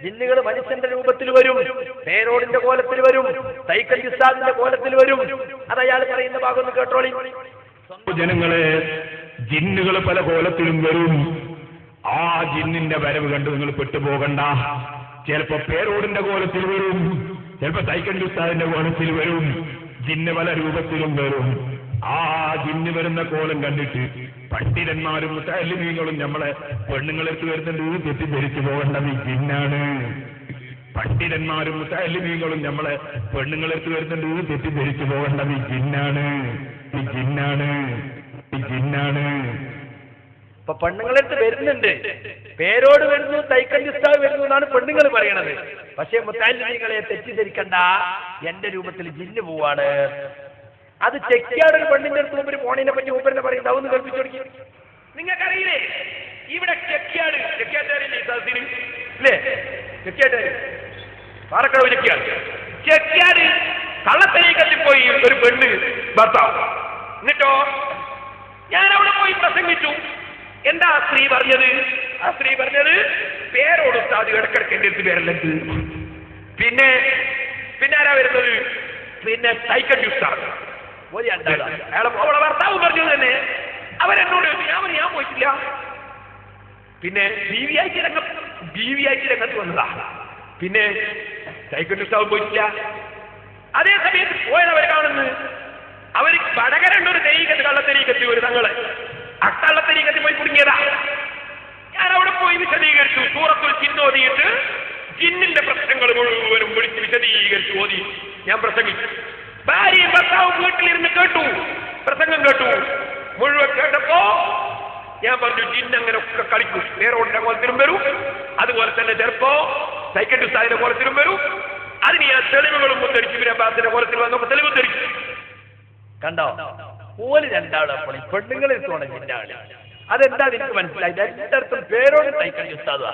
ജിന്നുകൾ മനുഷ്യന്റെ രൂപത്തിൽ വരും, പേരോടിന്റെ കോലത്തിൽ വരും, തൈക്കൽ ഉസ്താദിന്റെ കോലത്തിൽ വരും. അത് അയാൾ പറയുന്ന ഭാഗം ഒന്ന് കേട്ടോളി. ജനങ്ങളെ, ജിന്നുകൾ പല കോലത്തിലും വരും. ആ ജിന്നിന്റെ വരവ് കണ്ട് നിങ്ങൾ പെട്ടുപോകണ്ട. ചിലപ്പോ പേരോടിന്റെ കോലത്തിൽ വരും, ചിലപ്പോ തൈക്കൽ ഉസ്താദിന്റെ കോലത്തിൽ വരും. ജിന്ന് പല രൂപത്തിലും വരും. ആ ജിന്ന് വരുന്ന കോലം കണ്ടിട്ട് പണ്ഡിതന്മാരും മുതഅല്ലിമീങ്ങളും നമ്മളെ പെണ്ണുങ്ങളെടുത്ത് വരുന്നുണ്ട് തെറ്റിദ്ധരിച്ചു പോകേണ്ടത് ഈ ജിന്നാണ്. പണ്ഡിതന്മാരും മുതഅല്ലിമീങ്ങളും നമ്മളെ പെണ്ണുങ്ങളെടുത്ത് വരുന്നുണ്ട് തെറ്റിദ്ധരിച്ചു പോകേണ്ടത് ഈ ജിന്നാണ്, ഈ ജിന്നാണ്, ഈ ജിന്നാണ്. ഇപ്പൊ പെണ്ണുങ്ങളെടുത്ത് വരുന്നുണ്ട്, പേരോട് വരുന്നു, തൈക്കൽ ഉസ്താദ് വരുന്നു എന്നാണ് പെണ്ണുങ്ങൾ പറയണത്. പക്ഷെ മുതഅല്ലിമീങ്ങളെ തെറ്റിദ്ധരിക്കണ്ട, എന്റെ രൂപത്തിൽ ജിന്ന് പോവാണ്. അത് ചെക്കിയാട് ഒരു പെണ്ണിന്റെ അടുത്ത് മുമ്പ് ഫോണിനെ പറ്റി മൂപ്പരനെ പറയുന്നത് അതൊന്ന് കൽപ്പിച്ചു കൊടുക്കി. നിങ്ങൾക്കറിയില്ലേ ഇവിടെ ചെക്കിയാട് അല്ലേ? ചെക്കിയാട് പാറക്കടവ് ചെക്കിയാട് കള്ളത്തരീക്കത്തിൽ പോയി ഒരു പെണ്ണ് ഭർത്താവ്. എന്നിട്ടോ ഞാൻ അവിടെ പോയി പ്രസംഗിച്ചു. എന്താ ആ സ്ത്രീ പറഞ്ഞത്? ആ സ്ത്രീ പറഞ്ഞത് പേരോട് ഉസ്താദ് ഇടക്കിടക്ക് എന്റെ അടുത്ത് പേരല്ലെങ്കിൽ. പിന്നെ ആരാ വരുന്നത്? പിന്നെ തൈക്കൽ ഉസ്താദ്. അവളെ ഭർത്താവ് പറഞ്ഞു തന്നെ. അവരെന്നോട് ഞാൻ പോയിട്ടില്ല. പിന്നെ ബീവിയായിട്ട് രംഗത്ത് വന്നതാ. പിന്നെ തൈക്കൽ ഉസ്താദ് പോയിട്ടില്ല. അതേ സമയത്ത് പോയവർ കാണുന്നു, അവര് വടകരണ്ട ഒരു തെരീക്കത്ത്, കള്ളത്തെരീക്കത്ത് ഒരു തങ്ങള് ആ കള്ളത്തെരീക്കത്തിൽ പോയി കുടുങ്ങിയതാ. ഞാൻ അവിടെ പോയി വിശദീകരിച്ചു. സൂറത്തുൽ ജിന്ന് ഓതിയിട്ട് ജിന്നിന്റെ പ്രശ്നങ്ങൾ മുഴുവനും വിളിച്ച് വിശദീകരിച്ചു ഓതി ഞാൻ പ്രസംഗിച്ചു. ഭാര്യയും ഭർത്താവും വീട്ടിലിരുന്ന് കേട്ടു, പ്രസംഗം കേട്ടു. മുഴുവൻ കേട്ടപ്പോ ഞാൻ പറഞ്ഞു ജിന്ന് അങ്ങനെ ഒക്കെ കളിക്കും. പേരോടിന്റെ കോലത്തിലും വരും, അതുപോലെ തന്നെ ചിലപ്പോ തൈക്കൽ ഉസ്താദിന്റെ കോലത്തിലും വരും. അതിന് ഞാൻ തെളിവുകളും മുത്തടിച്ചു. ഇബ്നു അബ്ബാസിന്റെ കോലത്തിൽ വന്നപ്പോ തെളിവ് തെളിച്ചു. കണ്ടോ? ഓല് രണ്ടാളും അപ്പോൾ പെണ്ണുങ്ങളിൽ തോണ ജിന്നാണ്. അതെന്താ എനിക്ക് മനസ്സിലായി. രണ്ടർത്ഥം പേരോട് തൈക്കൽ ഉസ്താദ്.